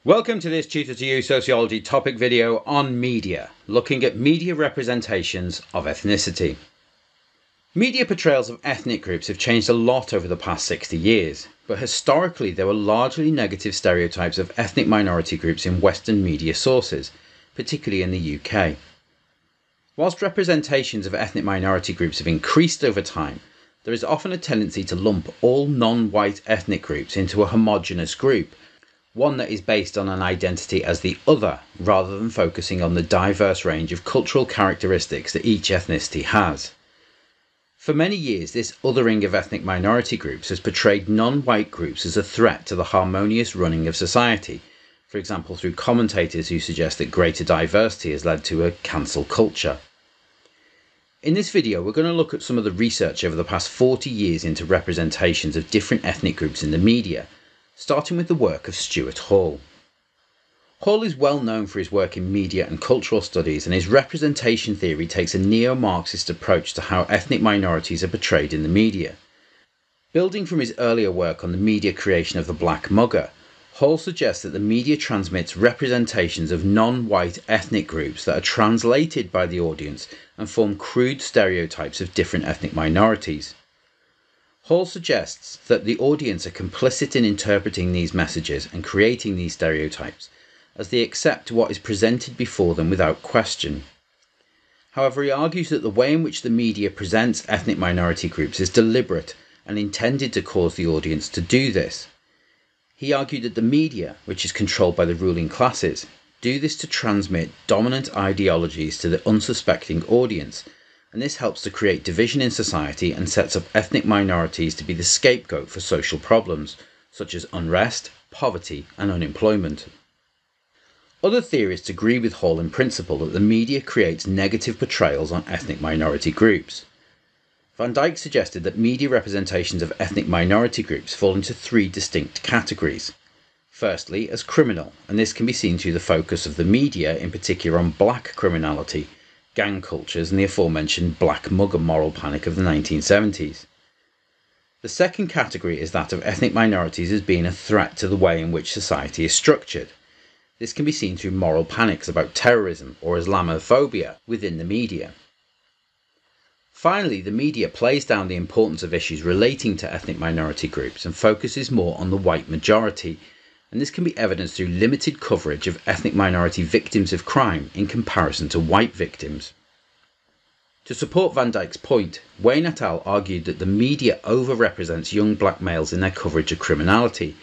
Welcome to this Tutor to You Sociology topic video on media, looking at media representations of ethnicity. Media portrayals of ethnic groups have changed a lot over the past 60 years, but historically there were largely negative stereotypes of ethnic minority groups in Western media sources, particularly in the UK. Whilst representations of ethnic minority groups have increased over time, there is often a tendency to lump all non-white ethnic groups into a homogeneous group, one that is based on an identity as the other, rather than focusing on the diverse range of cultural characteristics that each ethnicity has. For many years, this othering of ethnic minority groups has portrayed non-white groups as a threat to the harmonious running of society, for example through commentators who suggest that greater diversity has led to a cancel culture. In this video, we're going to look at some of the research over the past 40 years into representations of different ethnic groups in the media, starting with the work of Stuart Hall. Hall is well known for his work in media and cultural studies, and his representation theory takes a neo-Marxist approach to how ethnic minorities are portrayed in the media. Building from his earlier work on the media creation of the Black Mugger, Hall suggests that the media transmits representations of non-white ethnic groups that are translated by the audience and form crude stereotypes of different ethnic minorities. Hall suggests that the audience are complicit in interpreting these messages and creating these stereotypes, as they accept what is presented before them without question. However, he argues that the way in which the media presents ethnic minority groups is deliberate and intended to cause the audience to do this. He argued that the media, which is controlled by the ruling classes, do this to transmit dominant ideologies to the unsuspecting audience, and this helps to create division in society and sets up ethnic minorities to be the scapegoat for social problems, such as unrest, poverty, and unemployment. Other theorists agree with Hall in principle that the media creates negative portrayals on ethnic minority groups. Van Dijk suggested that media representations of ethnic minority groups fall into three distinct categories. Firstly, as criminal, and this can be seen through the focus of the media, in particular on black criminality, gang cultures, and the aforementioned Black Mugger moral panic of the 1970s. The second category is that of ethnic minorities as being a threat to the way in which society is structured. This can be seen through moral panics about terrorism or Islamophobia within the media. Finally, the media plays down the importance of issues relating to ethnic minority groups and focuses more on the white majority, and this can be evidenced through limited coverage of ethnic minority victims of crime in comparison to white victims. To support Van Dijk's point, Wayne et al. Argued that the media overrepresents young black males in their coverage of criminality,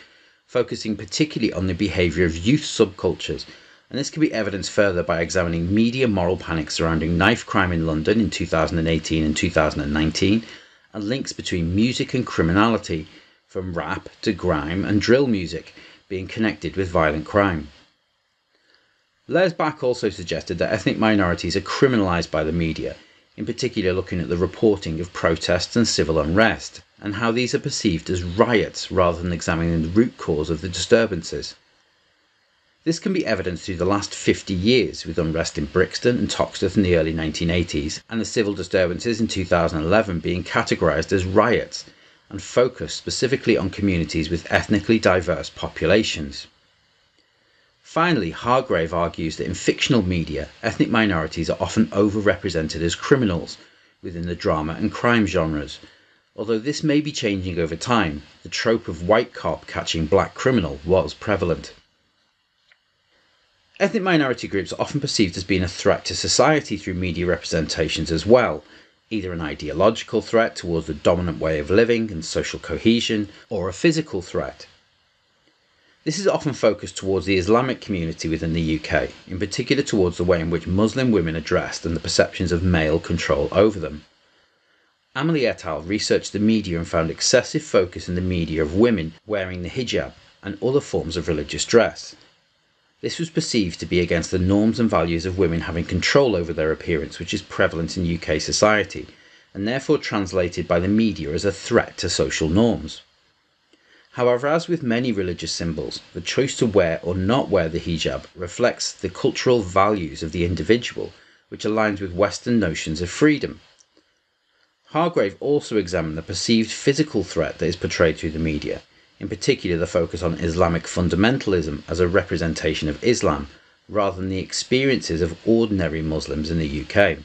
focusing particularly on the behaviour of youth subcultures, and this can be evidenced further by examining media moral panics surrounding knife crime in London in 2018 and 2019, and links between music and criminality, from rap to grime and drill music, being connected with violent crime. Lersbach also suggested that ethnic minorities are criminalised by the media, in particular looking at the reporting of protests and civil unrest, and how these are perceived as riots rather than examining the root cause of the disturbances. This can be evidenced through the last 50 years, with unrest in Brixton and Toxteth in the early 1980s, and the civil disturbances in 2011 being categorised as riots, and focus specifically on communities with ethnically diverse populations. Finally, Hargrave argues that in fictional media, ethnic minorities are often overrepresented as criminals within the drama and crime genres. Although this may be changing over time, the trope of white cop catching black criminal was prevalent. Ethnic minority groups are often perceived as being a threat to society through media representations as well, either an ideological threat towards the dominant way of living and social cohesion, or a physical threat. This is often focused towards the Islamic community within the UK, in particular towards the way in which Muslim women are dressed and the perceptions of male control over them. Amelie et al. Researched the media and found excessive focus in the media of women wearing the hijab and other forms of religious dress. This was perceived to be against the norms and values of women having control over their appearance, which is prevalent in UK society, and therefore translated by the media as a threat to social norms. However, as with many religious symbols, the choice to wear or not wear the hijab reflects the cultural values of the individual, which aligns with Western notions of freedom. Hargrave also examined the perceived physical threat that is portrayed through the media, in particular the focus on Islamic fundamentalism as a representation of Islam, rather than the experiences of ordinary Muslims in the UK.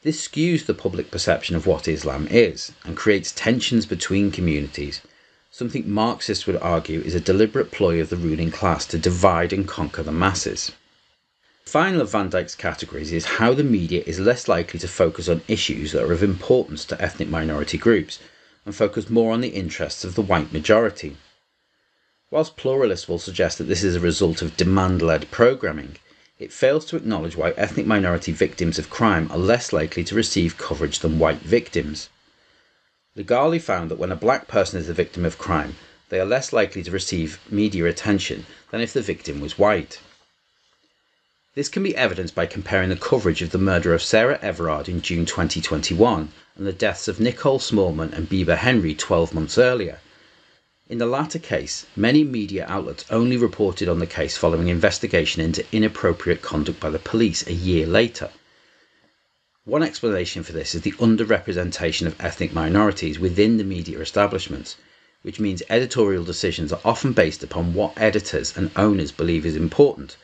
This skews the public perception of what Islam is, and creates tensions between communities, something Marxists would argue is a deliberate ploy of the ruling class to divide and conquer the masses. The final of Van Dijk's categories is how the media is less likely to focus on issues that are of importance to ethnic minority groups, and focus more on the interests of the white majority. Whilst pluralists will suggest that this is a result of demand-led programming, it fails to acknowledge why ethnic minority victims of crime are less likely to receive coverage than white victims. Legali found that when a black person is the victim of crime, they are less likely to receive media attention than if the victim was white. This can be evidenced by comparing the coverage of the murder of Sarah Everard in June 2021 and the deaths of Nicole Smallman and Bieber Henry 12 months earlier. In the latter case, many media outlets only reported on the case following investigation into inappropriate conduct by the police a year later. One explanation for this is the underrepresentation of ethnic minorities within the media establishments, which means editorial decisions are often based upon what editors and owners believe is important,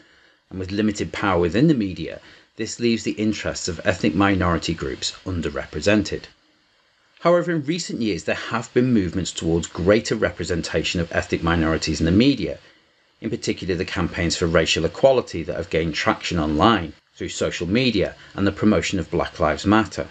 and with limited power within the media, this leaves the interests of ethnic minority groups underrepresented. However, in recent years there have been movements towards greater representation of ethnic minorities in the media, in particular the campaigns for racial equality that have gained traction online, through social media and the promotion of Black Lives Matter.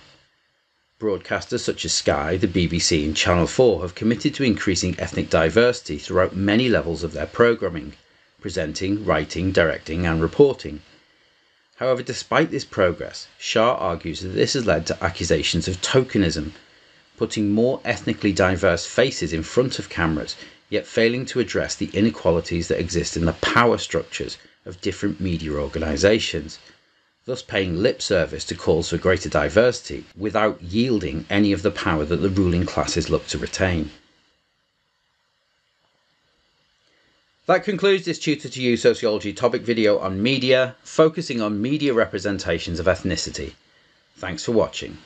Broadcasters such as Sky, the BBC and Channel 4 have committed to increasing ethnic diversity throughout many levels of their programming, presenting, writing, directing and reporting. However, despite this progress, Shah argues that this has led to accusations of tokenism, putting more ethnically diverse faces in front of cameras, yet failing to address the inequalities that exist in the power structures of different media organisations, thus paying lip service to calls for greater diversity without yielding any of the power that the ruling classes look to retain. That concludes this Tutor to You Sociology topic video on media, focusing on media representations of ethnicity. Thanks for watching.